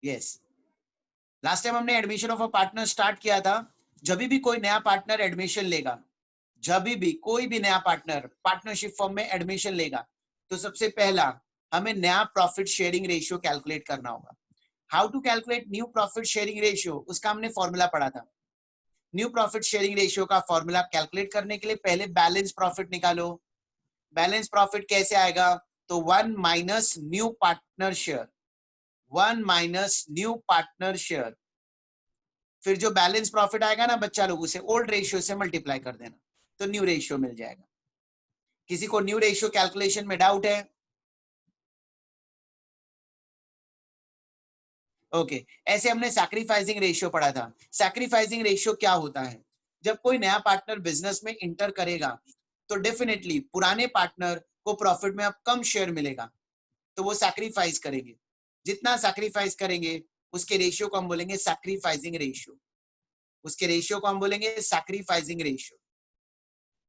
Yes, last time हमने admission of a partner start किया था। जब भी कोई नया पार्टनर एडमिशन लेगा, जब भी कोई भी नया पार्टनर पार्टनरशिप फॉर्म में एडमिशन लेगा, तो सबसे पहला हमें नया प्रॉफिट शेयरिंग रेशियो कैलकुलेट करना होगा। How to calculate new profit sharing ratio, उसका हमने फॉर्मूला पढ़ा था। न्यू प्रॉफिट शेयरिंग रेशियो का फॉर्मूला कैलकुलेट करने के लिए पहले बैलेंस प्रॉफिट निकालो। बैलेंस प्रॉफिट कैसे आएगा? तो 1 minus new partner share, 1 minus new partner share, फिर जो बैलेंस प्रॉफिट आएगा ना बच्चा लोग, उसे ओल्ड रेशियो से मल्टीप्लाई कर देना, तो न्यू रेशियो मिल जाएगा। किसी को न्यू रेशियो कैलकुलेशन में डाउट है? ओके ऐसे हमने सैक्रिफाइसिंग रेशियो पढ़ा था। सैक्रिफाइसिंग रेशियो क्या होता है? जब कोई नया पार्टनर बिजनेस में इंटर करेगा, तो डेफिनेटली पुराने पार्टनर को प्रॉफिट में अब कम शेयर मिलेगा, तो वो सैक्रिफाइस करेंगे। जितना सैक्रिफाइस करेंगे उसके रेशियो को हम बोलेंगे सैक्रिफाइसिंग रेशियो, उसके रेशियो को हम बोलेंगे sacrificing ratio.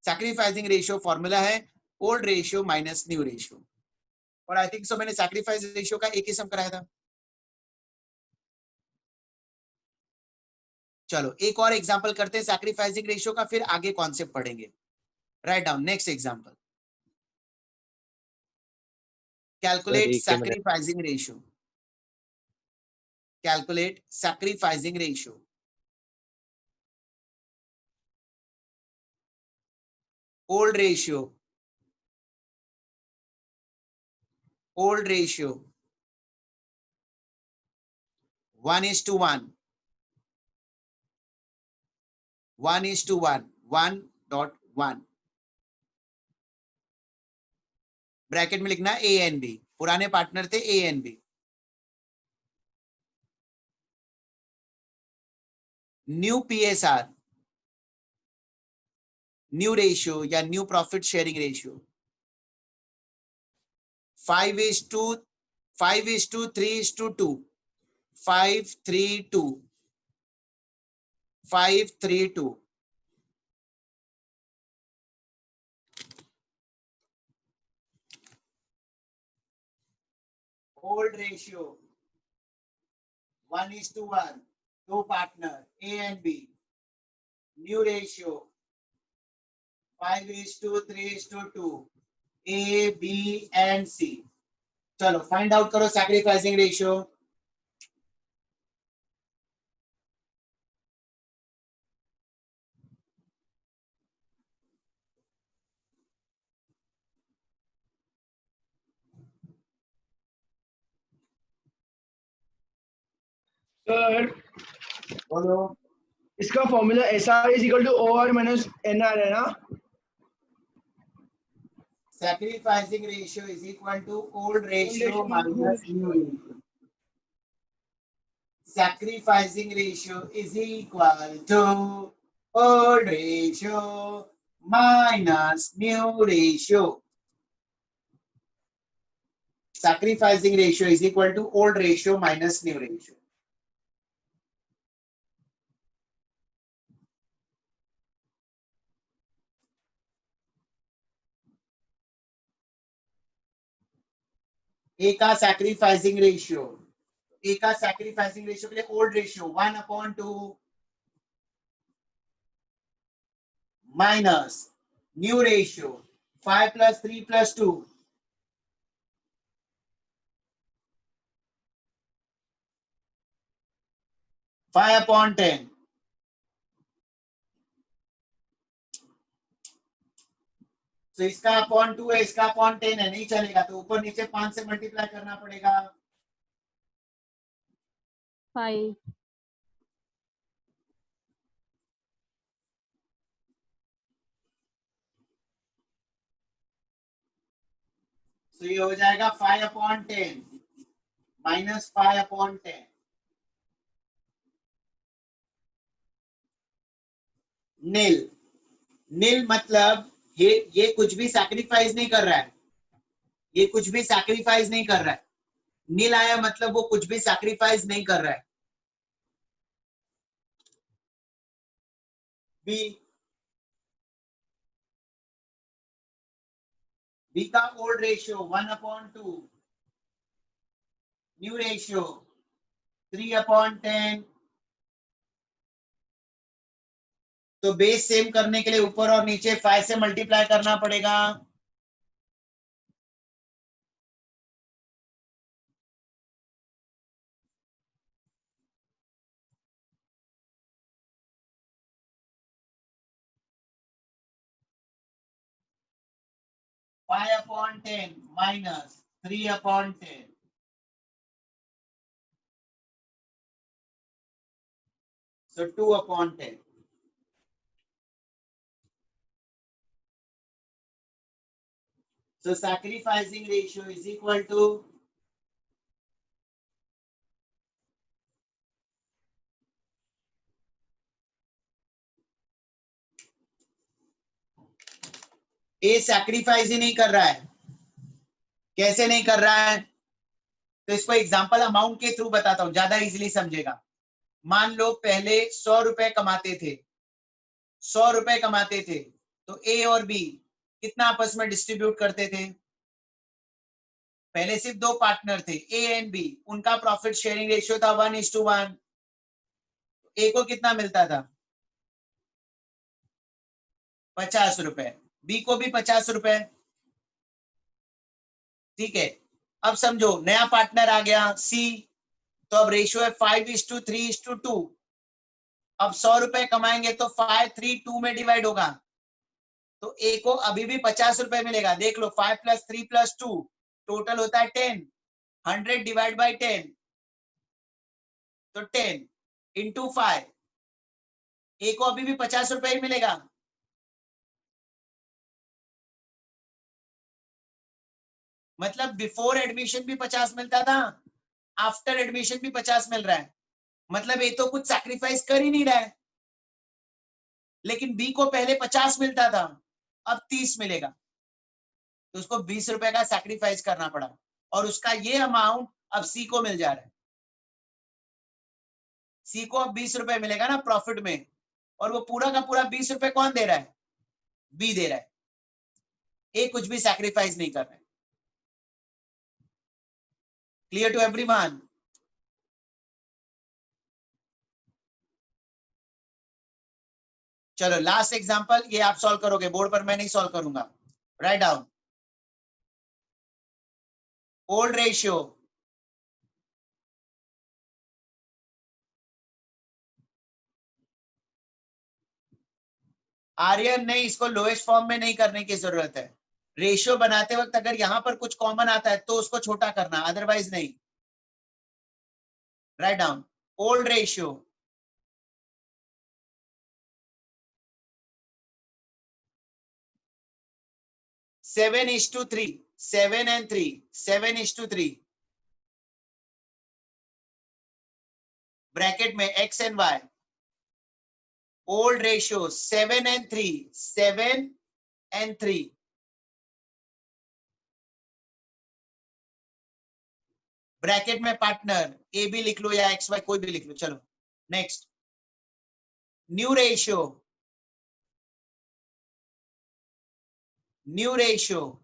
Sacrificing ratio formula है old ratio minus new ratio. और आई थिंक सो मैंने सैक्रिफाइस रेशियो का एक ही सम कराया था। चलो एक और एग्जांपल करते हैं सैक्रिफाइसिंग रेशियो का, फिर आगे कॉन्सेप्ट पढ़ेंगे। Write down next example, calculate sacrificing ratio, calculate sacrificing ratio. Old ratio, old ratio 1:1, 1:1, 1.1, bracket में लिखना ए एंड बी, पुराने पार्टनर थे A and B. New PSR, new ratio या new profit sharing ratio 5:3:2, 5:3:2, 5:3:2, 5:3:2। Old ratio 1:1, दो partner A and B. New ratio 5:3:2, A B and C. चलो find out करो sacrificing ratio. Sir बोलो। इसका formula SR is equal to OR minus NR है ना? Sacrificing ratio is equal to old ratio minus new ratio. Sacrificing ratio is equal to old ratio minus new ratio. Sacrificing ratio is equal to old ratio minus new ratio. A का sacrificing ratio, A का sacrificing ratio के लिए old ratio 1/2 minus new ratio 5 + 3 + 2 5/10। तो इसका upon 2 है, इसका upon 10 है, नहीं चलेगा, तो ऊपर नीचे 5 से मल्टीप्लाई करना पड़ेगा। 5, तो ये हो जाएगा 5/10 माइनस 5/10। नील, नील मतलब ये कुछ भी सैक्रिफाइस नहीं कर रहा है, ये कुछ भी सैक्रिफाइस नहीं कर रहा है। नील आया मतलब वो कुछ भी सैक्रिफाइस नहीं कर रहा है। बी, बी का ओल्ड रेशियो 1/2, न्यू रेशियो 3/10। तो बेस सेम करने के लिए ऊपर और नीचे 5 से मल्टीप्लाई करना पड़ेगा। (5/10 minus 3/10). So 2/10. So sacrificing ratio is equal to A sacrifice ही नहीं कर रहा है। कैसे नहीं कर रहा है? तो इसको एग्जांपल अमाउंट के थ्रू बताता हूं, ज्यादा इजीली समझेगा। मान लो पहले 100 रुपए कमाते थे, 100 रुपए कमाते थे, तो ए और बी कितना आपस में डिस्ट्रीब्यूट करते थे? पहले सिर्फ 2 पार्टनर थे, ए एंड बी, उनका प्रॉफिट शेयरिंग रेशियो था 1:1। ए को कितना मिलता था? 50 रुपए, बी को भी 50 रुपए। ठीक है, अब समझो नया पार्टनर आ गया सी, तो अब रेशियो है 5:3:2। अब 100 रुपए कमाएंगे तो 5:3:2 में डिवाइड होगा, तो ए को अभी भी 50 रुपए मिलेगा। देख लो, 5 + 3 + 2 टोटल होता है 10। 100 डिवाइड बाई 10, तो 10 इंटू 5, ए को अभी भी 50 रुपए ही मिलेगा। मतलब बिफोर एडमिशन भी 50 मिलता था, आफ्टर एडमिशन भी 50 मिल रहा है। मतलब ये तो कुछ सैक्रिफाइस कर ही नहीं रहा है। लेकिन बी को पहले 50 मिलता था, अब 30 मिलेगा, तो उसको 20 रुपए का सैक्रिफाइस करना पड़ा, और उसका ये अमाउंट अब सी को मिल जा रहा है। सी को अब 20 रुपए मिलेगा ना प्रॉफिट में, और वो पूरा का पूरा 20 रुपए कौन दे रहा है? बी दे रहा है। ए कुछ भी सैक्रिफाइस नहीं कर रहा है। Clear to everyone? चलो लास्ट एग्जांपल, ये आप सॉल्व करोगे बोर्ड पर, मैं नहीं सॉल्व करूंगा। Write down old ratio Aryan नहीं, इसको लोएस्ट फॉर्म में नहीं करने की जरूरत है। रेशियो बनाते वक्त अगर यहां पर कुछ कॉमन आता है तो उसको छोटा करना, अदरवाइज नहीं। Right down old ratio 7:3, 7 and 3, 7:3, bracket में x and y। Old ratio 7 and 3, 7 and 3, bracket में पार्टनर ए बी लिख लो या एक्स वाई कोई भी लिख लो। चलो next, new ratio, new ratio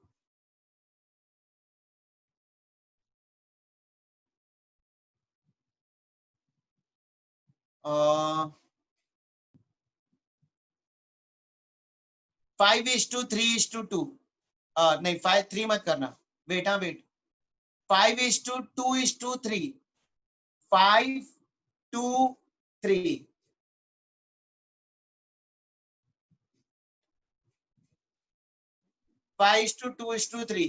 5:3:2। नहीं 5:3 मत करना, वेट, हाँ वेट, 5:2:3, 5:2:3, 5:2:3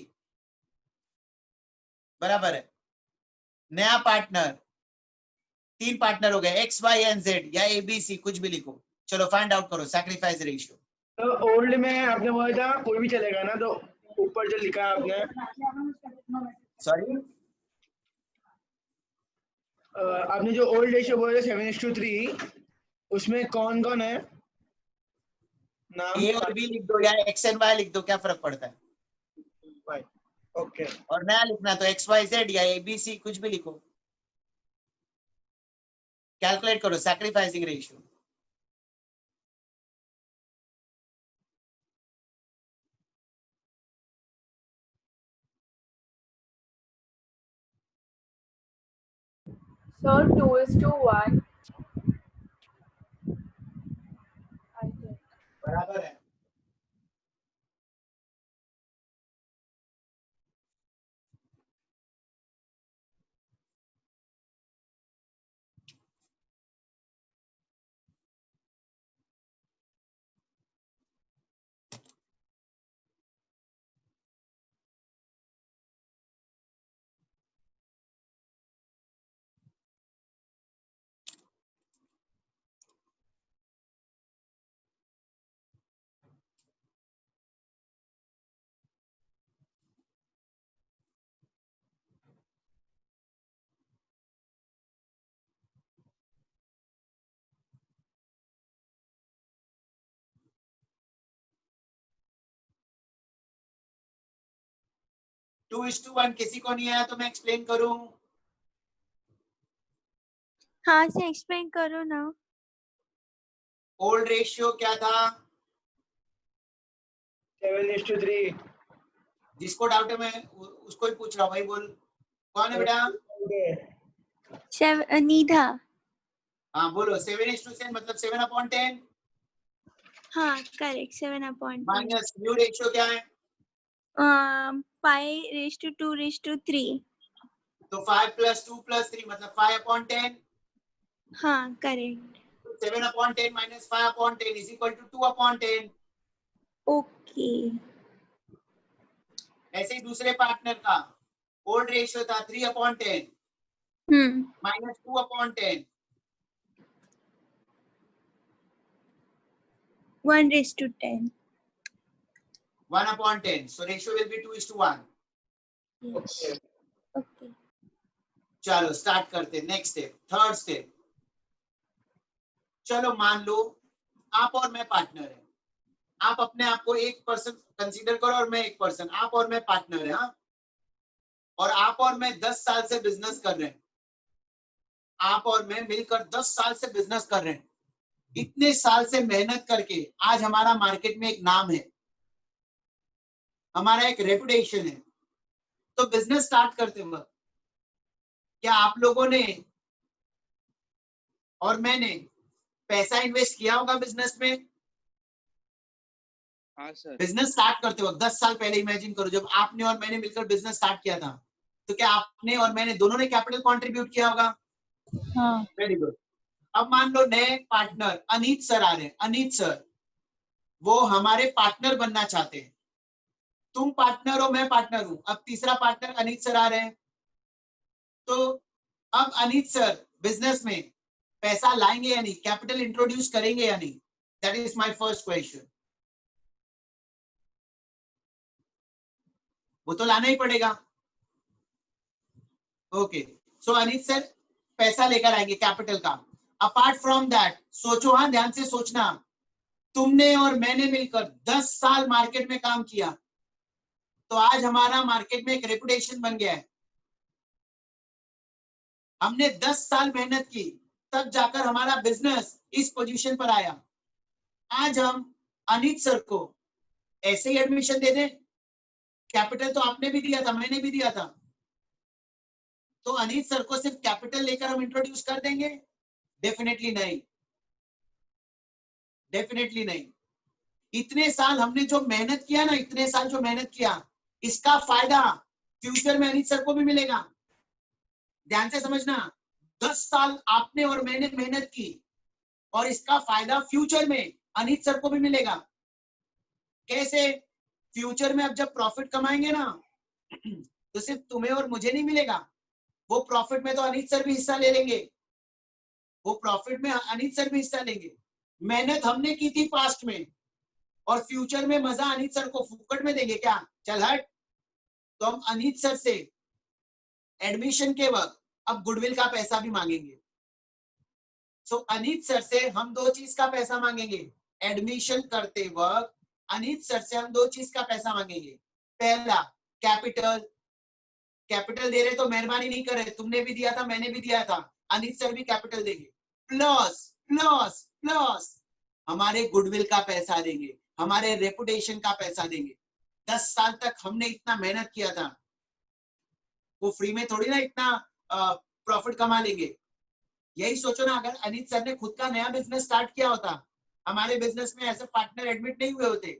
बराबर है। नया पार्टनर, 3 पार्टनर हो गए, एक्स वाई एंड जेड या ए बी सी कुछ भी लिखो। चलो फाइंड आउट करो सैक्रिफाइस रेशियो। तो ओल्ड में आपने बोला था कोई भी चलेगा ना, तो ऊपर जो लिखा है आपने, सॉरी, आपने जो ओल्ड रेशियो बोला 7:3, उसमें कौन कौन है नाम? ए और बी लिख दो या एक्स एंड वाई लिख दो, क्या फर्क पड़ता है? ओके, और नया लिखना तो एक्स वाई जेड या ए बी सी कुछ भी लिखो। कैलकुलेट करो sacrificing ratio. So 2:1. I think. बराबर है। टू इज टू वन किसी को नहीं आया तो मैं एक्सप्लेन करूं। हाँ से एक्सप्लेन करो ना। ओल्ड रेशियो क्या था? 7:3। जिसको डाउट है मैं उसको ही पूछ रहा हूँ, भाई बोल कौन है बेटा? निधा। हाँ बोलो। 7:10 मतलब 7/10 हाँ करेक्ट 7/10। माइनस न्यू रेशियो क्या है? 5:2:3। तो 5 + 2 + 3 मतलब 5/10। हाँ correct. 7/10 minus 5/10 is equal to 2/10। Okay. ऐसे ही दूसरे पार्टनर का ओल्ड रेशियो था 3/10 minus 2/10। 1:10। 1/10 so ratio will be 2:1। Yes. Okay. चलो स्टार्ट करते हैं नेक्स्ट स्टेप, थर्ड स्टेप। चलो मान लो आप और मैं पार्टनर है। आप अपने आप को एक पर्सन कंसीडर करो और मैं एक पर्सन, आप और मैं पार्टनर है। हाँ, और आप और मैं 10 साल से बिजनेस कर रहे हैं। आप और मैं मिलकर 10 साल से बिजनेस कर रहे हैं। इतने साल से मेहनत करके आज हमारा मार्केट में एक नाम है, हमारा एक रेपुटेशन है। तो बिजनेस स्टार्ट करते वक्त क्या आप लोगों ने और मैंने पैसा इन्वेस्ट किया होगा बिजनेस में? हाँ सर। बिजनेस स्टार्ट करते वक्त 10 साल पहले इमेजिन करो, जब आपने और मैंने मिलकर बिजनेस स्टार्ट किया था, तो क्या आपने और मैंने दोनों ने कैपिटल कंट्रीब्यूट किया होगा? हाँ। Very good. अब मान लो नए पार्टनर अनीत सर आ रहे हैं। अनीत सर वो हमारे पार्टनर बनना चाहते हैं। तुम पार्टनर हो, मैं पार्टनर हूं। अब तीसरा पार्टनर अनीत सर आ रहे हैं। तो अब अनीत सर बिजनेस में पैसा लाएंगे या नहीं, कैपिटल इंट्रोड्यूस करेंगे या नहीं? That is my first question. वो तो लाना ही पड़ेगा। ओके, सो अनीत सर पैसा लेकर आएंगे कैपिटल का। अपार्ट फ्रॉम दैट सोचो, हाँ ध्यान से सोचना, तुमने और मैंने मिलकर 10 साल मार्केट में काम किया, तो आज हमारा मार्केट में एक रेपुटेशन बन गया है। हमने 10 साल मेहनत की, तब जाकर हमारा बिजनेस इस पोजीशन पर आया। आज हम अनीत सर को ऐसे ही एडमिशन दे दें? कैपिटल तो आपने भी दिया था, मैंने भी दिया था, तो अनीत सर को सिर्फ कैपिटल लेकर हम इंट्रोड्यूस कर देंगे? डेफिनेटली नहीं, डेफिनेटली नहीं। इतने साल हमने जो मेहनत किया ना, इतने साल जो मेहनत किया, इसका फायदा फ्यूचर में अनीत सर को भी मिलेगा। ध्यान से समझना, 10 साल आपने और मैंने मेहनत की और इसका फायदा फ्यूचर में अनीत सर को भी मिलेगा। कैसे? फ्यूचर में अब जब प्रॉफिट कमाएंगे ना, तो सिर्फ तुम्हें और मुझे नहीं मिलेगा, वो प्रॉफिट में तो अनीत सर भी हिस्सा ले लेंगे। वो प्रॉफिट में अनीत सर भी हिस्सा लेंगे। मेहनत हमने की थी पास्ट में, और फ्यूचर में मजा अनीत सर को फुकट में देंगे क्या? चल हट। तो हम अनीत सर से एडमिशन के वक्त अब गुडविल का पैसा भी मांगेंगे। सो अनीत सर से हम दो चीज का पैसा मांगेंगे। एडमिशन करते वक्त अनीत सर से हम दो चीज का पैसा मांगेंगे। पहला कैपिटल, कैपिटल दे रहे तो मेहरबानी नहीं कर रहे, तुमने भी दिया था मैंने भी दिया था, अनीत सर भी कैपिटल देंगे। प्लस प्लस प्लस हमारे गुडविल का पैसा देंगे, हमारे रेपुटेशन का पैसा देंगे। 10 साल तक हमने इतना मेहनत किया था, वो फ्री में थोड़ी ना इतना प्रॉफिट कमा लेंगे। यही सोचो ना, अगर अनित सर ने खुद का नया बिजनेस स्टार्ट किया होता, हमारे बिजनेस में ऐसे पार्टनर एडमिट नहीं हुए होते,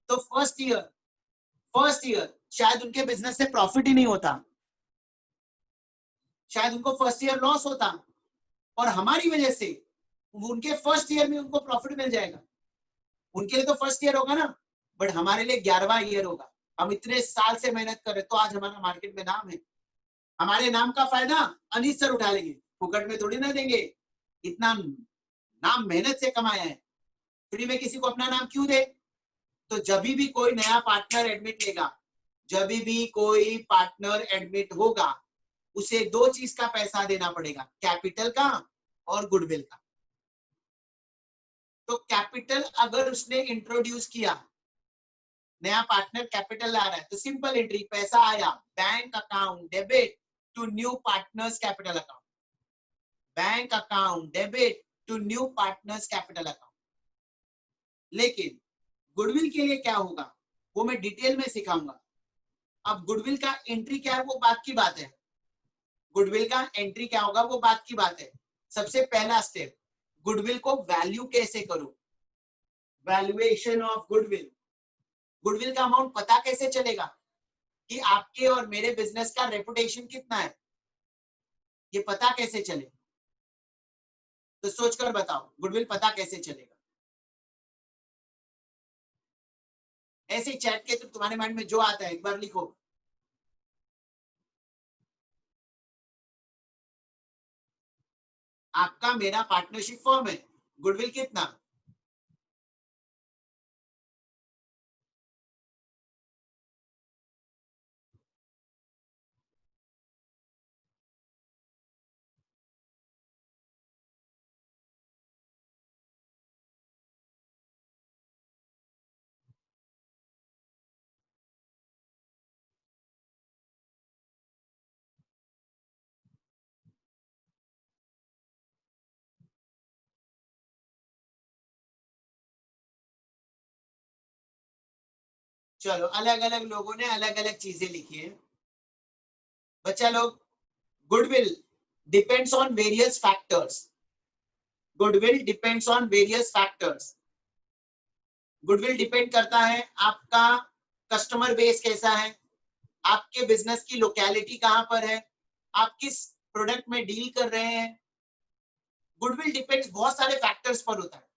तो फर्स्ट ईयर शायद उनके बिजनेस से प्रॉफिट ही नहीं होता, शायद उनको फर्स्ट ईयर लॉस होता, और हमारी वजह से उनके फर्स्ट ईयर में उनको प्रॉफिट मिल जाएगा। उनके लिए तो फर्स्ट ईयर होगा ना, बट हमारे लिए 11वां ईयर होगा। हम इतने साल से मेहनत कर रहे, तो आज हमारा मार्केट में नाम है। हमारे नाम का फायदा अनित सर उठा लेंगे, फुकट में थोड़ी ना देंगे। इतना नाम मेहनत से कमाया है, फ्री में किसी को अपना नाम क्यों दे? तो जब भी कोई नया पार्टनर एडमिट लेगा, जब भी कोई पार्टनर एडमिट होगा, उसे 2 चीज का पैसा देना पड़ेगा, कैपिटल का और गुडविल का। तो कैपिटल अगर उसने इंट्रोड्यूस किया, नया पार्टनर कैपिटल ला रहा है, तो सिंपल एंट्री, पैसा आया, bank account debit to new partners capital account, bank account debit to new partners capital account. लेकिन गुडविल के लिए क्या होगा वो मैं डिटेल में सिखाऊंगा। अब गुडविल का एंट्री क्या है वो बात की बात है, गुडविल का एंट्री क्या होगा वो बात की बात है। सबसे पहला स्टेप, गुडविल को वैल्यू कैसे करूं, वैल्यूएशन ऑफ गुडविल। गुडविल का अमाउंट पता कैसे चलेगा कि आपके और मेरे बिजनेस का रेपुटेशन कितना है, ये पता कैसे चले? तो सोचकर बताओ, गुडविल पता कैसे चलेगा? ऐसे चैट के तो तुम्हारे माइंड में जो आता है एक बार लिखो। आपका मेरा पार्टनरशिप फॉर्म है, गुडविल कितना? चलो, अलग अलग लोगों ने अलग अलग चीजें लिखी है। बच्चा लोग, goodwill depends on various factors, goodwill depends on various factors. Goodwill depend करता है आपका कस्टमर बेस कैसा है, आपके बिजनेस की लोकेलिटी कहां पर है, आप किस प्रोडक्ट में डील कर रहे हैं। गुडविल डिपेंड्स बहुत सारे फैक्टर्स पर होता है,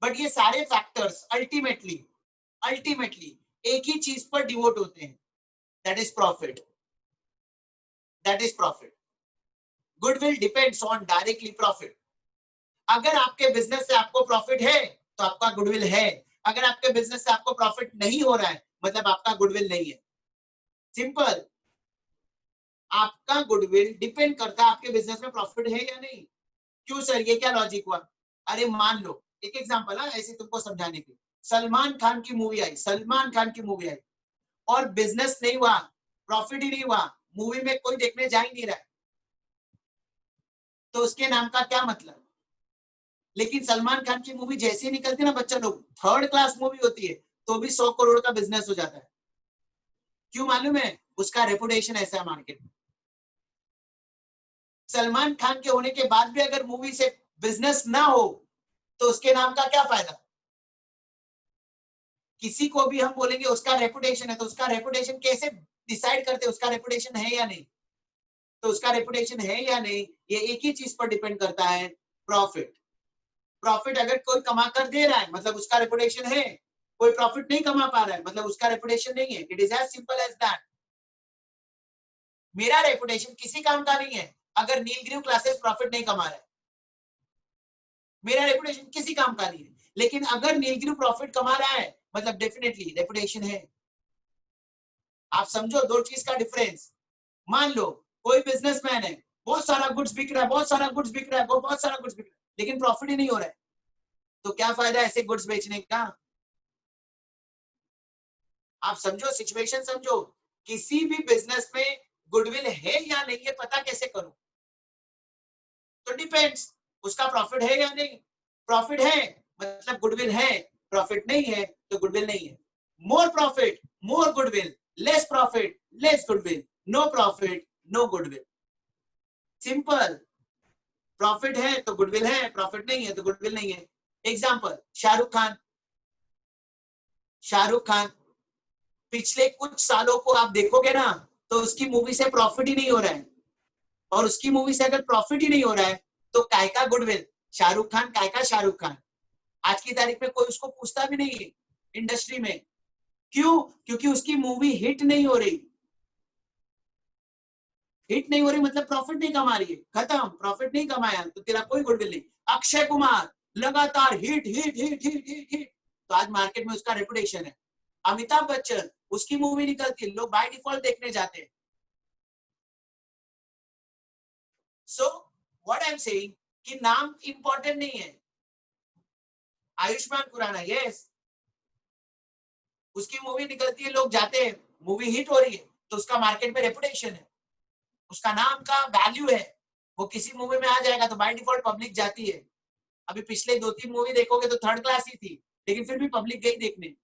बट ये सारे फैक्टर्स अल्टीमेटली एक ही चीज पर डिवोट होते हैं, that is profit, that is profit. Goodwill depends on directly profit. अगर आपके बिजनेस से आपको प्रॉफिट है तो आपका गुडविल है, अगर आपके बिजनेस से आपको प्रॉफिट नहीं हो रहा है मतलब आपका गुडविल नहीं है। सिंपल, आपका गुडविल डिपेंड करता है आपके बिजनेस में प्रॉफिट है या नहीं। क्यों सर, ये क्या लॉजिक हुआ? अरे मान लो, एक एग्जांपल है ऐसे तुमको समझाने के लिए, सलमान खान की मूवी आई, सलमान खान की मूवी आई और बिजनेस नहीं हुआ, प्रॉफिट ही नहीं हुआ, मूवी में कोई देखने जा ही नहीं रहा है, तो उसके नाम का क्या मतलब? लेकिन सलमान खान की मूवी जैसे निकलती है ना बच्चा लोग, 3rd क्लास मूवी होती है, तो भी 100 करोड़ का बिजनेस हो जाता है। क्यों मालूम है? उसका रेपुटेशन ऐसा है मार्केट में। सलमान खान के होने के बाद भी अगर मूवी से बिजनेस ना हो तो उसके नाम का क्या फायदा? किसी को भी हम बोलेंगे उसका रेपुटेशन है, तो उसका रेपुटेशन कैसे डिसाइड करते हैं उसका रेपुटेशन है या नहीं? तो उसका रेपुटेशन है या नहीं ये एक ही चीज पर डिपेंड करता है, प्रॉफिट। प्रॉफिट अगर कोई कमा कर दे रहा है मतलब उसका रेपुटेशन है, कोई प्रॉफिट नहीं कमा पा रहा है मतलब उसका रेपुटेशन नहीं है। It is as simple as that. मेरा रेपुटेशन किसी काम का नहीं है अगर नीलगिरी क्लासेस प्रॉफिट नहीं कमा रहा है, मेरा रेपुटेशन किसी काम का नहीं है। लेकिन अगर नीलगिरी प्रॉफिट कमा रहा है मतलब डेफिनेटली रेपुटेशन है। आप समझो दो चीज का डिफरेंस। मान लो कोई बिजनेसमैन है, बहुत सारा गुड्स बिक रहा है, बहुत सारा गुड्स बिक रहा है, बहुत सारा गुड्स बिक रहा है, लेकिन प्रॉफिट ही नहीं हो रहा है, तो क्या फायदा ऐसे गुड्स बेचने का? आप समझो, सिचुएशन समझो। किसी भी बिजनेस में गुडविल है या नहीं ये पता कैसे करूं? तो डिपेंड्स, उसका प्रॉफिट है या नहीं। प्रॉफिट है मतलब गुडविल है, प्रॉफिट नहीं है तो गुडविल नहीं है। More profit more goodwill, less profit less goodwill, no profit no goodwill. Simple. Profit है तो गुडविल है, प्रॉफिट नहीं है तो गुडविल नहीं है। एग्जाम्पल, शाहरुख खान। शाहरुख खान पिछले कुछ सालों को आप देखोगे ना तो उसकी मूवी से प्रॉफिट ही नहीं हो रहा है, और उसकी मूवी से अगर प्रॉफिट ही नहीं हो रहा है तो काय का गुडविल? शाहरुख खान काय का शाहरुख खान? आज की तारीख में कोई उसको पूछता भी नहीं है इंडस्ट्री में। क्यों? क्योंकि उसकी मूवी हिट नहीं हो रही। हिट नहीं हो रही मतलब प्रॉफिट नहीं कमा रही है, खत्म। प्रॉफिट नहीं कमाया तो तेरा कोई गुडविल नहीं। अक्षय कुमार लगातार hit hit hit hit hit hit, तो आज मार्केट में उसका रेपुटेशन है। अमिताभ बच्चन, उसकी मूवी निकलती है, लोग बाय डिफॉल्ट देखने जाते हैं। So what I am saying कि नाम इंपॉर्टेंट नहीं है। आयुष्मान खुराना, यस, उसकी मूवी निकलती है, लोग जाते हैं, मूवी हिट हो रही है तो उसका मार्केट में रेपुटेशन है, उसका नाम का वैल्यू है। वो किसी मूवी में आ जाएगा तो बाय डिफॉल्ट पब्लिक जाती है। अभी पिछले 2-3 मूवी देखोगे तो थर्ड क्लास ही थी, लेकिन फिर भी पब्लिक गई देखने।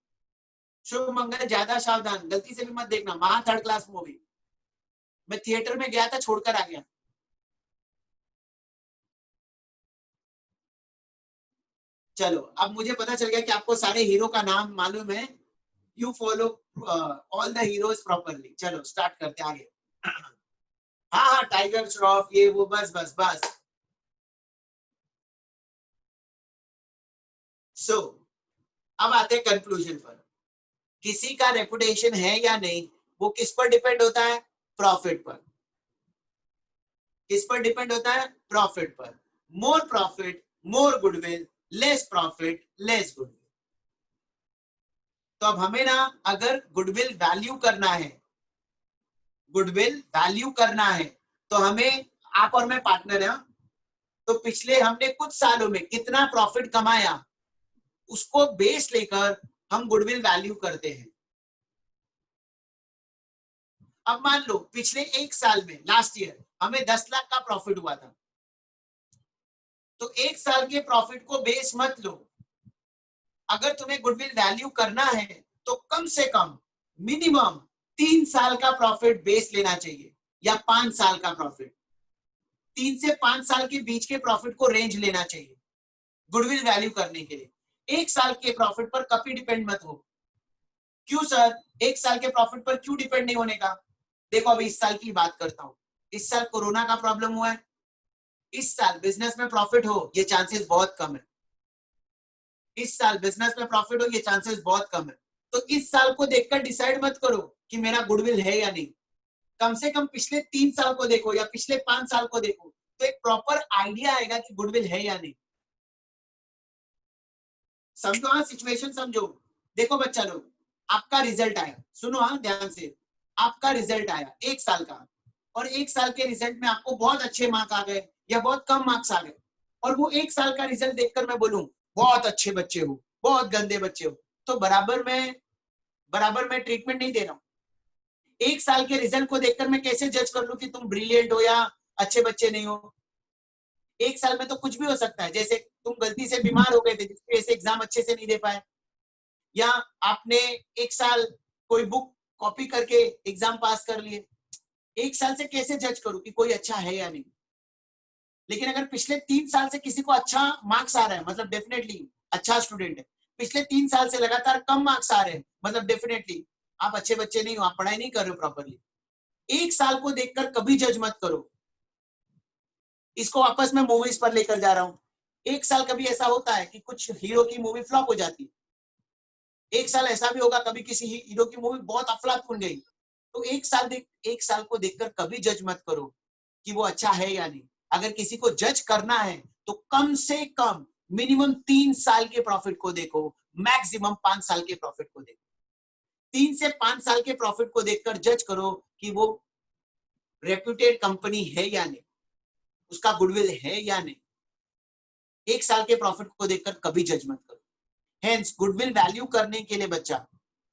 शुभ मंगल, ज्यादा सावधान, गलती से भी मत देखना, महा थर्ड क्लास मूवी। मैं थिएटर में गया था, छोड़कर आ गया। चलो, अब मुझे पता चल गया कि आपको सारे हीरो का नाम मालूम है। You follow all the heroes properly. चलो स्टार्ट करते हैं आगे। हाँ हाँ, टाइगर श्रॉफ, ये वो, बस बस बस। सो अब आते हैं कंक्लूजन पर। किसी का रेपुटेशन है या नहीं, वो किस पर डिपेंड होता है? प्रॉफिट पर। किस पर डिपेंड होता है? प्रॉफिट पर। More profit more goodwill, less profit less goodwill. तो अब हमें ना अगर गुडविल वैल्यू करना है, गुडविल वैल्यू करना है, तो हमें, आप और मैं पार्टनर है, तो पिछले हमने कुछ सालों में कितना प्रॉफिट कमाया उसको बेस लेकर हम गुडविल वैल्यू करते हैं। अब मान लो पिछले 1 साल में, लास्ट ईयर, हमें 10 लाख का प्रॉफिट हुआ था, तो 1 साल के प्रॉफिट को बेस मत लो। अगर तुम्हें गुडविल वैल्यू करना है तो कम से कम मिनिमम 3 साल का प्रॉफिट बेस लेना चाहिए, या 5 साल का प्रॉफिट। 3 से 5 साल के बीच के प्रॉफिट को रेंज लेना चाहिए गुडविल वैल्यू करने के लिए। 1 साल के प्रॉफिट पर कभी डिपेंड मत हो। क्यों सर, 1 साल के प्रॉफिट पर क्यों डिपेंड नहीं होने का? देखो अभी इस साल की बात करता हूं। इस साल कोरोना का प्रॉब्लम हुआ है, इस साल बिजनेस में प्रॉफिट हो ये चांसेस बहुत कम है। इस साल बिजनेस में प्रॉफिट हो ये चांसेस बहुत कम है। तो इस साल को देखकर डिसाइड मत करो कि मेरा गुडविल है या नहीं। कम से कम पिछले 3 साल को देखो या पिछले 5 साल को देखो, तो एक प्रॉपर आइडिया आएगा कि गुडविल है या नहीं। समझो, हाँ, सिचुएशन समझो। देखो बच्चा लोग, आपका रिजल्ट आया, सुनो हाँ ध्यान से। आपका रिजल्ट आया 1 साल का, और 1 साल के रिजल्ट में आपको बहुत अच्छे मार्क्स आ गए या बहुत कम मार्क्स आ गए, और वो 1 साल का रिजल्ट देखकर मैं बोलूं बहुत अच्छे बच्चे हो, बहुत गंदे बच्चे हो, तो बराबर मैं ट्रीटमेंट नहीं दे रहा हूँ। 1 साल के रिजल्ट को देखकर मैं कैसे जज कर लूं कि तुम ब्रिलियंट हो या अच्छे बच्चे नहीं हो? 1 साल में तो कुछ भी हो सकता है। जैसे तुम गलती से बीमार हो गए थे, जिसकी वजह से एग्जाम अच्छे से नहीं दे पाए, या आपने 1 साल कोई बुक कॉपी करके एग्जाम पास कर लिए। 1 साल से कैसे जज करूं कि कोई अच्छा है या नहीं? लेकिन अगर पिछले 3 साल से किसी को अच्छा मार्क्स आ रहा है, मतलब डेफिनेटली अच्छा स्टूडेंट है। पिछले 3 साल से लगातार कम मार्क्स आ रहे हैं, मतलब डेफिनेटली आप अच्छे बच्चे नहीं हो, आप पढ़ाई नहीं कर रहे हो प्रॉपरली। 1 साल को देखकर कभी जज मत करो। इसको वापस मैं मूवीज पर लेकर जा रहा हूँ। 1 साल कभी ऐसा होता है कि कुछ हीरो की मूवी फ्लॉप हो जाती है। 1 साल ऐसा भी होगा कभी किसी हीरो की मूवी बहुत अफलातून गई। तो 1 साल को देखकर कभी जज मत करो कि वो अच्छा है या नहीं। अगर किसी को जज करना है तो कम से कम मिनिमम 3 साल के प्रॉफिट को देखो, मैक्सिमम 5 साल के प्रॉफिट को देखो। 3 से 5 साल के प्रॉफिट को देखकर जज करो कि वो रेप्यूटेड कंपनी है या नहीं, उसका गुडविल है या नहीं। 1 साल के प्रॉफिट को देखकर कभी जज मत करो। हेंस गुडविल वैल्यू करने के लिए बच्चा,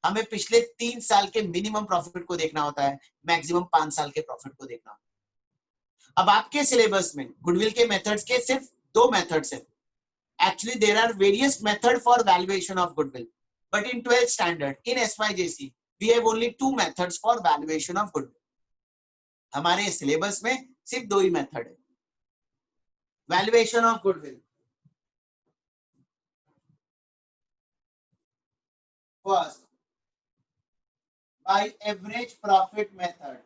हमें पिछले 3 साल के मिनिमम प्रॉफिट को देखना होता है, मैक्सिमम 5 साल के प्रॉफिट को देखना होता है। अब आपके सिलेबस में गुडविल के मेथड्स के सिर्फ 2 मेथड्स हैं। Actually, there are various methods for valuation of goodwill, but in 12th standard, in SYJC, we have only 2 methods for valuation of goodwill. हमारे सिलेबस में सिर्फ 2 ही मेथड है। Valuation of goodwill. First, by average profit method.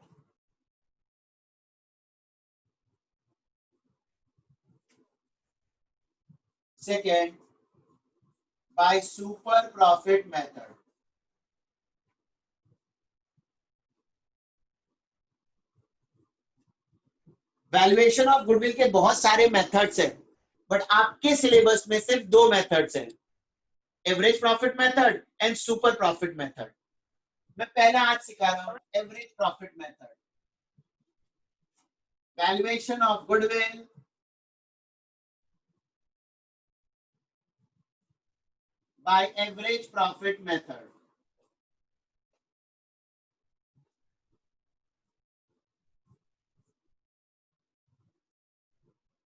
Second, by super profit method. Valuation of goodwill के बहुत सारे methods हैं, but आपके syllabus में सिर्फ 2 मेथड्स हैं, average profit method and super profit method. मैं पहला आज सिखा रहा हूं average profit method. Valuation of goodwill by average profit method.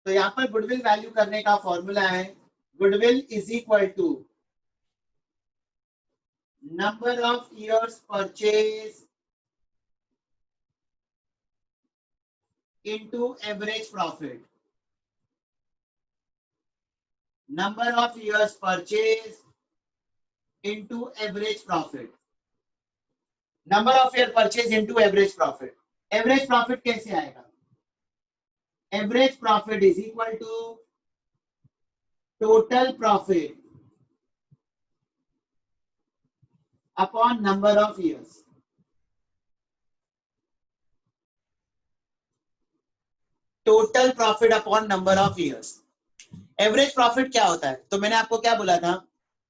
तो यहां पर गुडविल वैल्यू करने का फॉर्मूला है, goodwill is equal to number of years purchase into average profit. Number of years purchase into average profit. Number of year purchase into average profit. Average profit कैसे आएगा? Average profit is equal to total profit upon number of years. Total profit upon number of years. Average profit क्या होता है? तो मैंने आपको क्या बोला था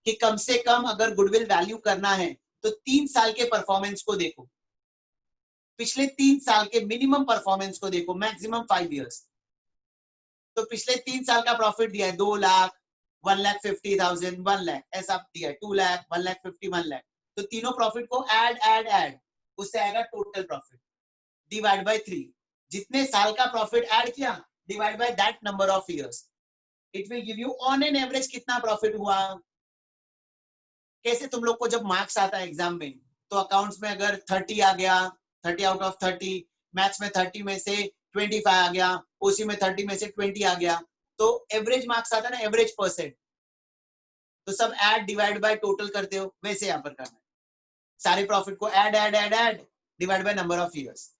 कि कम से कम अगर गुडविल वैल्यू करना है तो 3 साल के परफॉर्मेंस को देखो, पिछले 3 साल के मिनिमम परफॉर्मेंस को देखो, मैक्सिमम 5 इयर्स. तो पिछले 3 साल का प्रॉफिट दिया है 2 लाख, 1,50,000, 1 लाख, ऐसा दिया है 2 लाख, 1,50,000, 1 लाख. तो तीनों प्रॉफिट को ऐड, उससे आएगा टोटल प्रॉफिट डिवाइड बाय 3. जितने साल का प्रॉफिट ऐड किया divide by that number of years. It will give you on an average कितना प्रॉफिट हुआ. कैसे तुम लोग को जब मार्क्स आता है एग्जाम में, तो अकाउंट्स में अगर 30 आ गया, 30 आउट ऑफ 30, मैथ्स में 30 में से 25 आ गया, ओसी में 30 में से 20 आ गया, तो एवरेज मार्क्स आता है ना, एवरेज परसेंट. तो सब ऐड डिवाइड बाय टोटल करते हो, वैसे यहां पर करना है. सारे प्रॉफिट को add divide by number of years.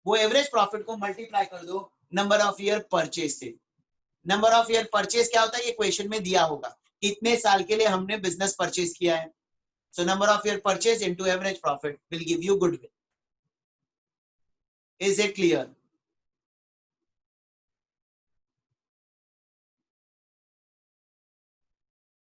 वो एवरेज प्रॉफिट को मल्टीप्लाई कर दो नंबर ऑफ ईयर परचेज से. नंबर ऑफ ईयर परचेज क्या होता है, ये क्वेश्चन में दिया होगा कितने साल के लिए हमने बिजनेस परचेज किया है. So number of year purchase into average profit will give you goodwill. Is it clear?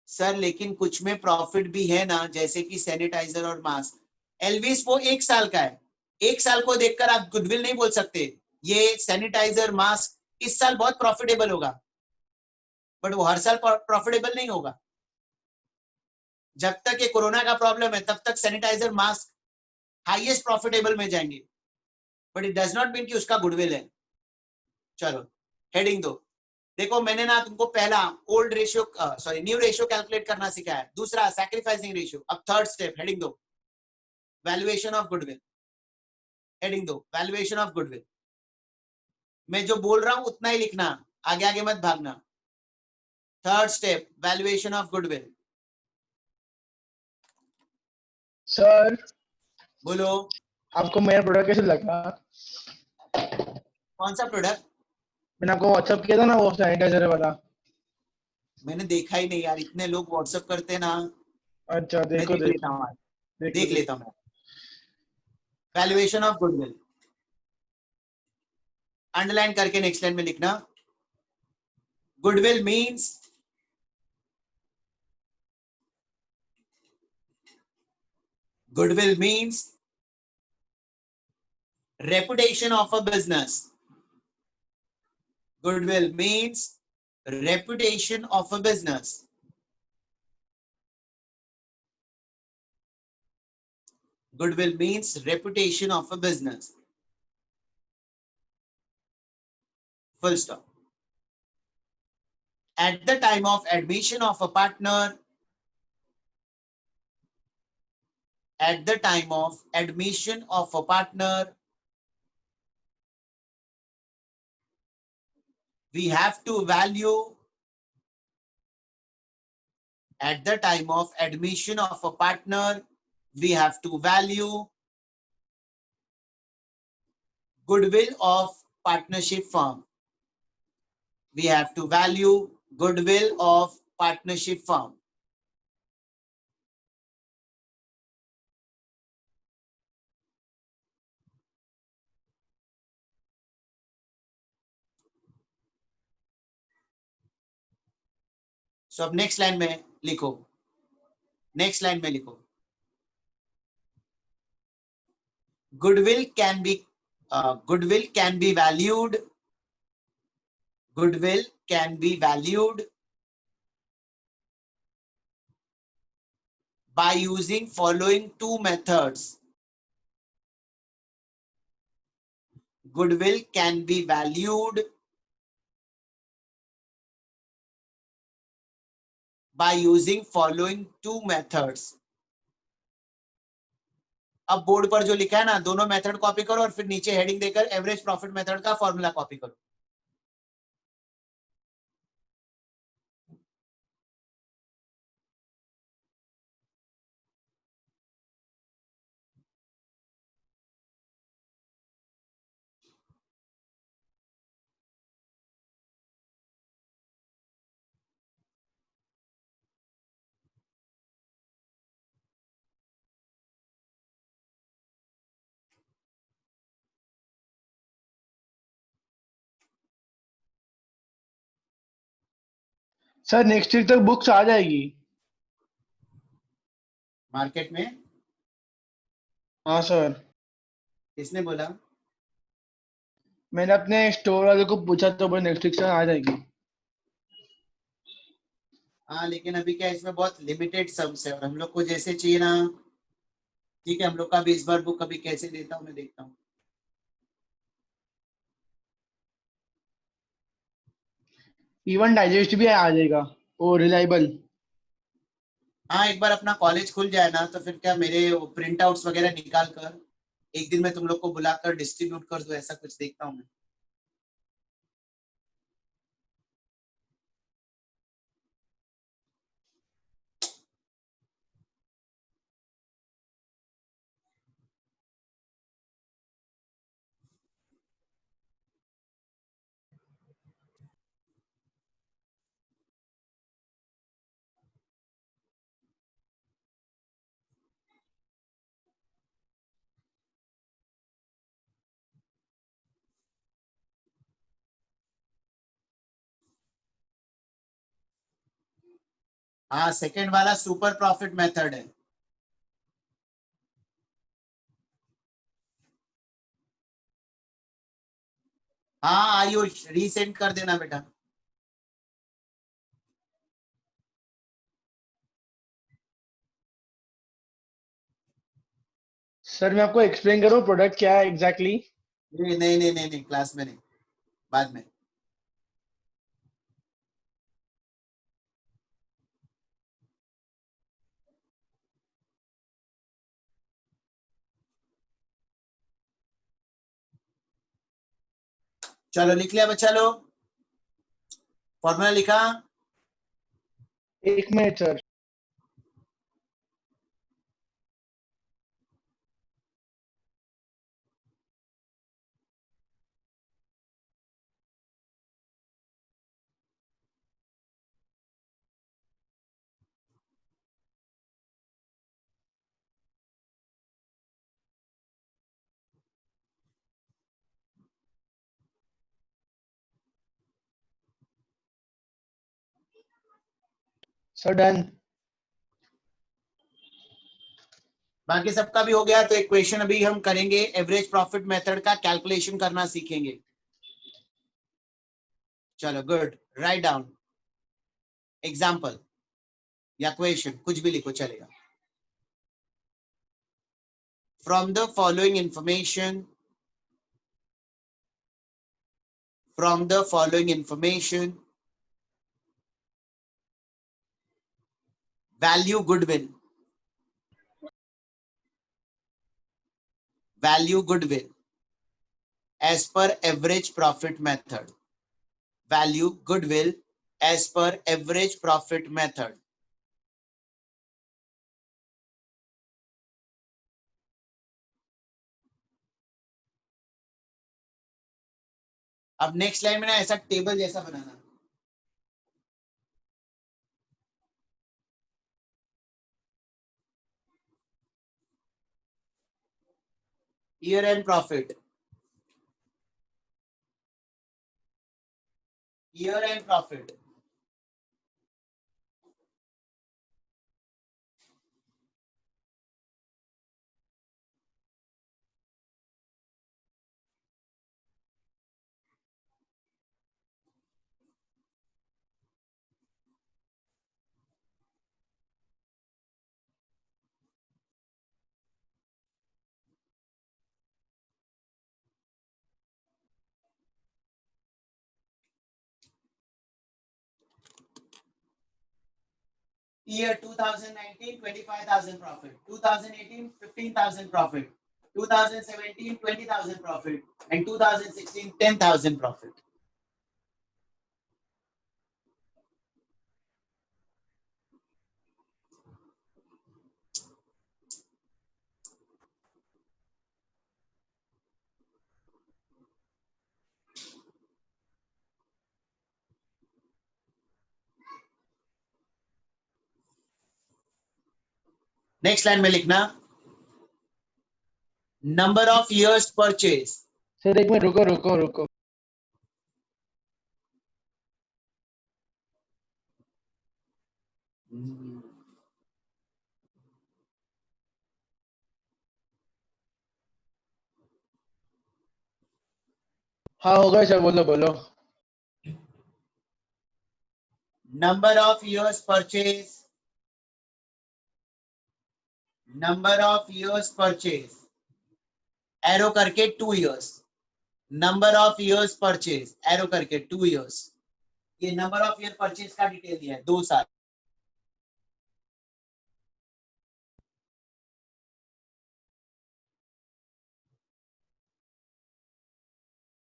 Sir लेकिन कुछ में प्रॉफिट भी है ना, जैसे कि सैनिटाइजर और मास्क. एलविस वो 1 साल का है, 1 साल को देखकर आप गुडविल नहीं बोल सकते. ये सैनिटाइजर मास्क इस साल बहुत प्रॉफिटेबल होगा, बट वो हर साल प्रॉफिटेबल नहीं होगा. जब तक ये कोरोना का प्रॉब्लम है तब तक सैनिटाइजर मास्क हाईएस्ट प्रॉफिटेबल में जाएंगे, but it does not mean कि उसका गुडविल है. चलो हेडिंग दो. देखो मैंने ना तुमको पहला old ratio new ratio calculate करना सिखाया है, दूसरा सैक्रिफाइसिंग रेशियो. अब थर्ड स्टेप, हेडिंग दो वैल्यूएशन ऑफ गुडविल. हेडिंग दो वैल्यूएशन ऑफ गुडविल. मैं जो बोल रहा हूं उतना ही लिखना, आगे आगे मत भागना. Third step valuation of goodwill. Sir बोलो आपको मेरा प्रोडक्ट कैसे लगा? कौन सा प्रोडक्ट? मैंने आपको व्हाट्सएप किया था ना, वो सैनिटाइजर वाला. मैंने देखा ही नहीं यार, इतने लोग व्हाट्सएप करते हैं ना. अच्छा मैं देखो देख लेता हूँ, देख लेता हूँ. वैल्यूएशन ऑफ गुडविल अंडरलाइन करके नेक्स्ट लाइन में लिखना. Goodwill means reputation of a business. Goodwill means reputation of a business. Goodwill means reputation of a business. Full stop. At the time of admission of a partner, at the time of admission of a partner, we have to value at the time of admission of a partner, we have to value goodwill of partnership firm. We have to value goodwill of partnership firm. So अब next line में लिखो, next line में लिखो, goodwill can be valued, goodwill can be valued by using following two methods. Goodwill can be valued by using following two methods. अब board पर जो लिखा है ना, दोनों मेथड कॉपी करो और फिर नीचे हेडिंग देकर एवरेज प्रॉफिट मेथड का फॉर्मूला कॉपी करो. सर नेक्स्ट वीक तक बुक्स आ जाएगी मार्केट में. हाँ सर, किसने बोला? मैंने अपने स्टोर वाले को पूछा तो बोले नेक्स्ट वीक से आ जाएगी. हाँ, लेकिन अभी क्या इसमें बहुत लिमिटेड सम्स है और हम लोग को जैसे चाहिए ना. ठीक है, हम लोग का भी इस बार बुक अभी कैसे देता हूँ मैं देखता हूँ. इवन डाइजेस्ट भी आ जाएगा वो रिलायबल. हाँ, एक बार अपना कॉलेज खुल जाए ना तो फिर क्या मेरे प्रिंट आउट्स वगैरह निकाल कर एक दिन में तुम लोग को बुलाकर डिस्ट्रीब्यूट कर दो, ऐसा कुछ देखता हूँ मैं. हाँ, सेकंड वाला सुपर प्रॉफिट मेथड है. हाँ आयुष, रीसेंड कर देना बेटा. सर मैं आपको एक्सप्लेन करूँ प्रोडक्ट क्या है एग्जैक्टली? नहीं नहीं नहीं नहीं नहीं, क्लास में नहीं, बाद में. चलो लिख लिया बच्चा लोग, फॉर्मूला लिखा? एक मिनट सर. Sir done. बाकी सबका भी हो गया तो एक क्वेश्चन अभी हम करेंगे, एवरेज प्रॉफिट मेथड का कैलकुलेशन करना सीखेंगे. चलो गुड, राइट डाउन एग्जाम्पल या क्वेश्चन, कुछ भी लिखो चलेगा. From the following information, from the following information, value goodwill, value goodwill as per average profit method, value goodwill as per average profit method. अब नेक्स्ट लाइन में ना ऐसा table जैसा बनाना. Year end profit. Year end profit. Year 2019, 25,000 profit. 2018, 15,000 profit. 2017, 20,000 profit. And 2016, 10,000 profit. Next line में लिखना number of years purchase. Sir एक minute रुको. हाँ हो गया सर, बोलो. Number of years purchase. Number of years purchase arrow करके 2 years. Number of years purchase arrow करके 2 इयर्स. ये नंबर ऑफ ईयर परचेज का डिटेल दिया है 2 साल.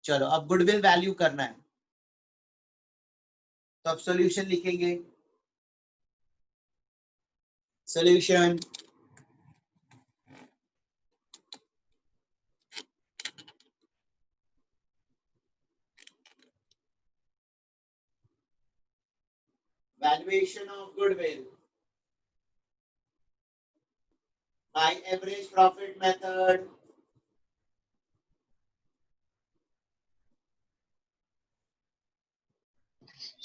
चलो अब गुडविल वैल्यू करना है तो अब सॉल्यूशन लिखेंगे. Solution valuation of goodwill by average profit method.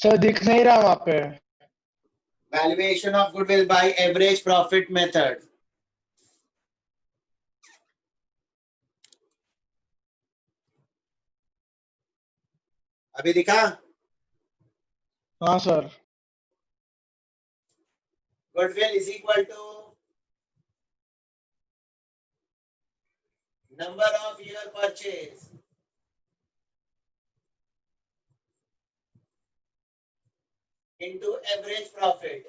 Sir दिख नहीं रहा वहाँ पे. Valuation of goodwill by average profit method. अभी दिखा. हाँ sir. Goodwill is equal to number of year purchase into average profit.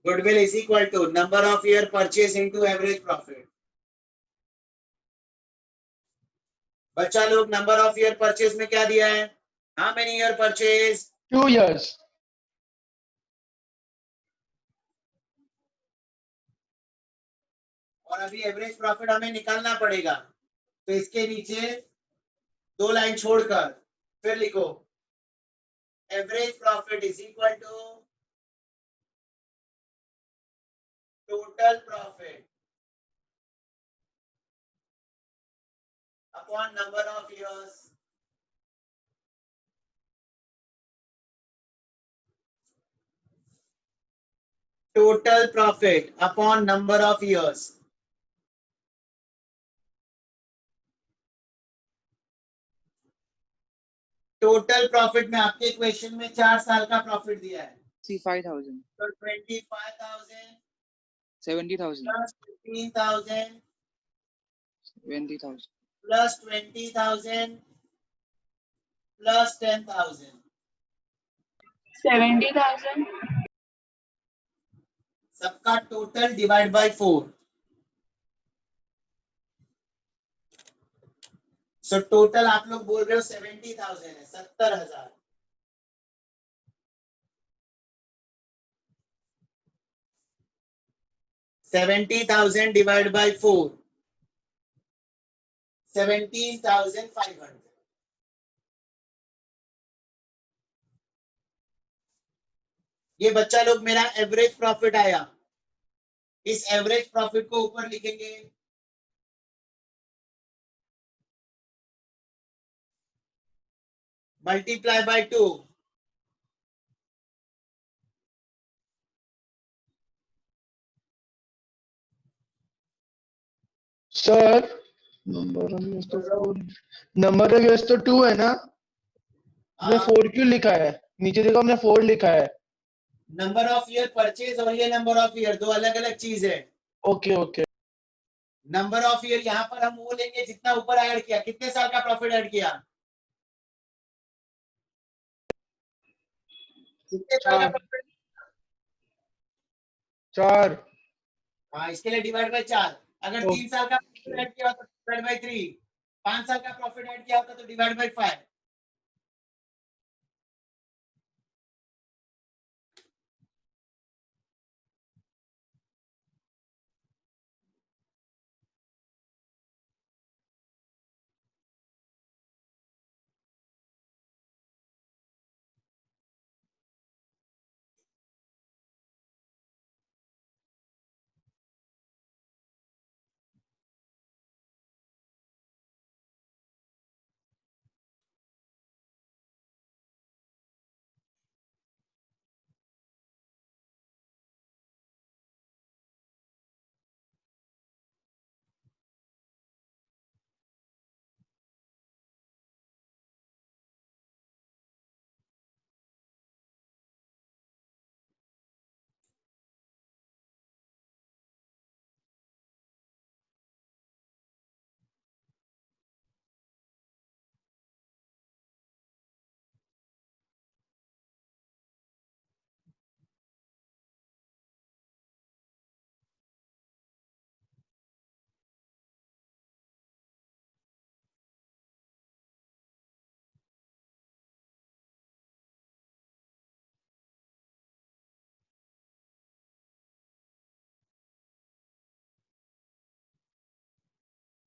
Goodwill is equal to number of year purchase into average profit. बच्चा लोग नंबर ऑफ ईयर परचेज में क्या दिया है? How many year purchase? 2 years. और अभी average profit हमें निकालना पड़ेगा तो इसके नीचे 2 लाइन छोड़कर फिर लिखो average profit is equal to total profit upon number of years. Total profit upon number of years. Total profit में आपके क्वेश्चन में 4 साल का प्रॉफिट दिया है. 65,000, तो 25,000 70,000, plus 15,000 20,000. plus 20,000 plus 10,000. 70,000. सबका total divide by 4. So total आप लोग बोल रहे हो 70,000 है, 70,000। 70,000 divided by 4, 17,500। ये बच्चा लोग मेरा एवरेज प्रॉफिट आया। इस एवरेज प्रॉफिट को ऊपर लिखेंगे, मल्टीप्लाई बाय 2, सर नंबर तो 2 है ना, हमने 4 क्यों लिखा है? नीचे देखो हमने 4 लिखा है। नंबर ऑफ ईयर परचेज और ये नंबर ऑफ ईयर दो अलग अलग चीज है। Okay okay. Number of year यहाँ पर हम वो लेंगे जितना ऊपर ऐड किया। कितने साल का प्रॉफिट ऐड किया? कितने साल का 4 प्रॉफिट? 4। हाँ, इसके लिए डिवाइड बाय 4। अगर 3 साल का प्रॉफिट ऐड किया तो डिवाइड बाय 3। 5 साल का प्रॉफिट ऐड किया होता तो डिवाइड बाय 5।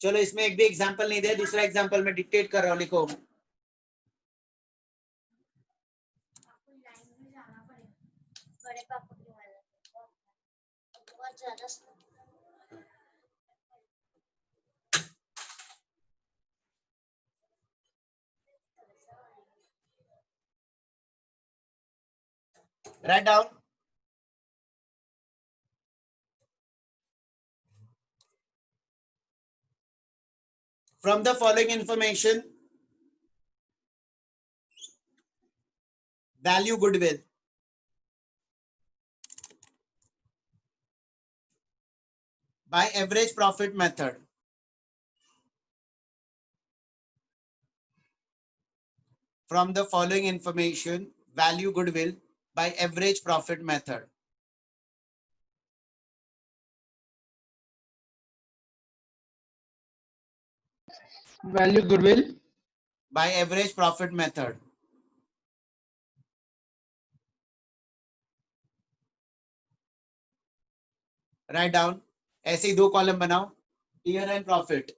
चलो इसमें एक भी एग्जांपल नहीं दिया, दूसरा एग्जांपल में डिक्टेट कर रहा हूँ, लिखो। Write down. From the following information, value goodwill. By average profit method. From the following information, value goodwill by average profit method. Value goodwill By average profit method. Write down. ऐसे ही 2 column बनाओ, year and profit.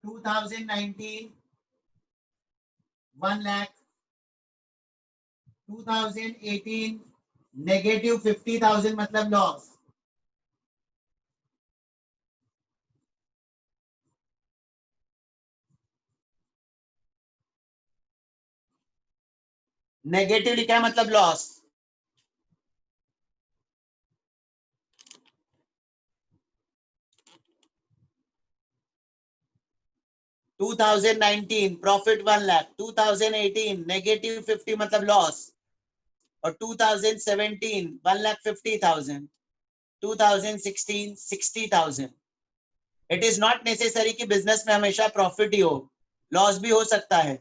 (2019) 1 lakh, 2018 negative 50,000 मतलब loss. Negative लिखा है मतलब loss. (2019) profit 1 lakh, 2018 negative 50 मतलब loss, और 2017 1,50,000। 2016 60,000. It is not necessary कि business में हमेशा प्रॉफिट ही हो, लॉस भी हो सकता है.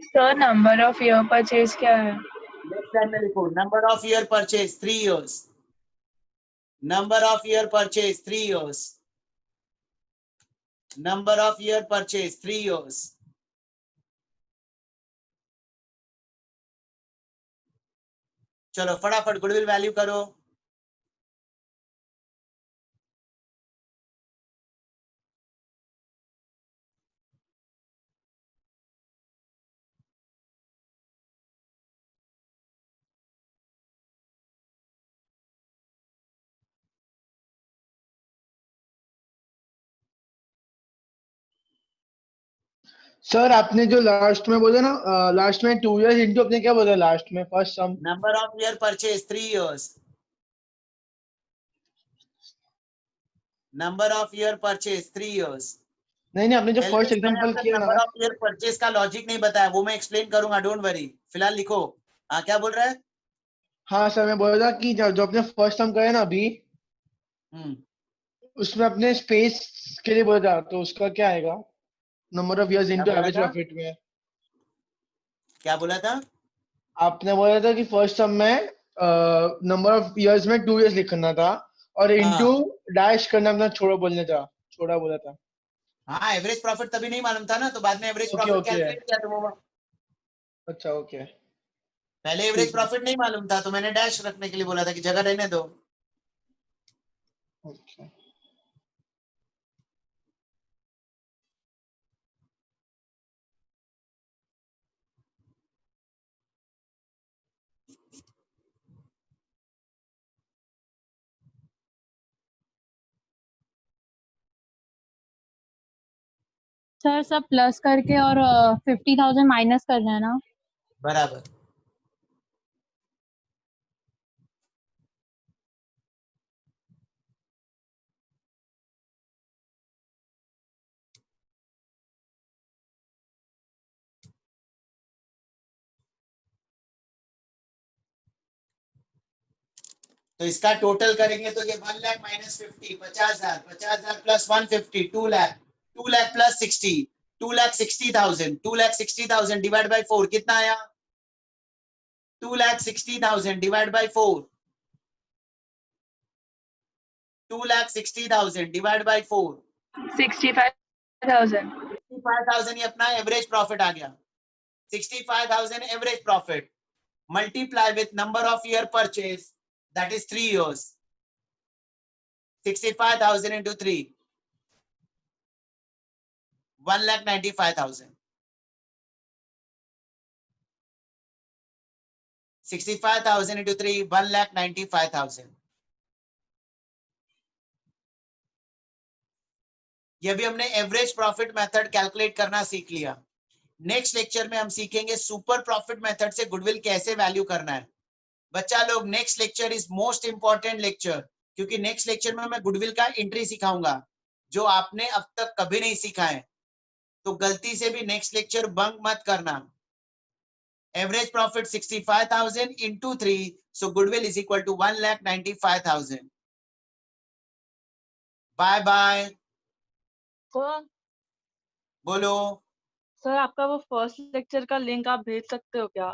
Sir number of year purchase क्या है? नेक्स्ट टाइम में लिखो number of year purchase 3 years. Number of year purchase 3 years. Number of year purchase 3 years. चलो फटाफट गुडविल वैल्यू करो. सर आपने जो लास्ट में बोला ना, लास्ट में 2 years इंटू आपने क्या बोला लास्ट में first sum? Number of year purchase 3 years. Number of year purchase 3 years. नहीं आपने जो फर्स्ट मैंने एग्जांपल अब तक किया ना, नंबर ऑफ ईयर परचेज का लॉजिक नहीं बताया, वो मैं एक्सप्लेन करूंगा, डोंट वरी. फिलहाल लिखो. हाँ क्या बोल रहा है? हाँ सर मैं बोल रहा कि जो आपने फर्स्ट सम करे ना अभी, उसमें अपने स्पेस के लिए बोला था, तो उसका क्या आएगा? नंबर ऑफ इयर्स इंटू बोला एवरेज था? प्रॉफिट में क्या बोला था? आपने बोला था कि फर्स्ट सम में नंबर ऑफ इयर्स में 2 years लिखना था और इंटू डैश करना अपना छोड़ा बोलने था, छोड़ा बोला था. हाँ एवरेज प्रॉफिट तभी नहीं मालूम था ना, तो बाद में average okay profit okay, calculate किया, तो वो अच्छा ओके पहले एवरेज ठीक है. प्रॉफिट नहीं मालूम था, तो मैंने डैश रखने के लिए बोला था कि जगह रहने दो. ओके सर सब प्लस करके और 50,000 माइनस करना है ना? बराबर. तो इसका टोटल करेंगे तो ये 1 lakh minus 50 50,000, 50,000 plus 150 2 lakh, 2 lakh plus 60 2 lakh 60,000, 2 lakh 60,000 divide by 4 कितना आया? 2 lakh 60,000 divide by 4, 2 lakh 60,000 divide by 4, 65,000. 65,000 ये अपना एवरेज प्रॉफिट आ गया. 65,000 average profit multiply with number of year purchase, that is 3 years. 65,000 into 3, 1,95,000. 65,000 into 3, 1,95,000. ये भी हमने एवरेज प्रॉफिट मेथड कैलकुलेट करना सीख लिया. नेक्स्ट लेक्चर में हम सीखेंगे सुपर प्रॉफिट मेथड से गुडविल कैसे वैल्यू करना है. बच्चा लोग next lecture is most important lecture, क्योंकि नेक्स्ट लेक्चर में मैं गुडविल का एंट्री सिखाऊंगा जो आपने अब तक कभी नहीं सीखा है. तो गलती से भी नेक्स्ट लेक्चर बंक मत करना. Average profit 65,000 into 3, so goodwill is equal to 1,95,000. Bye bye. Sir बोलो. सर आपका वो फर्स्ट लेक्चर का लिंक आप भेज सकते हो क्या?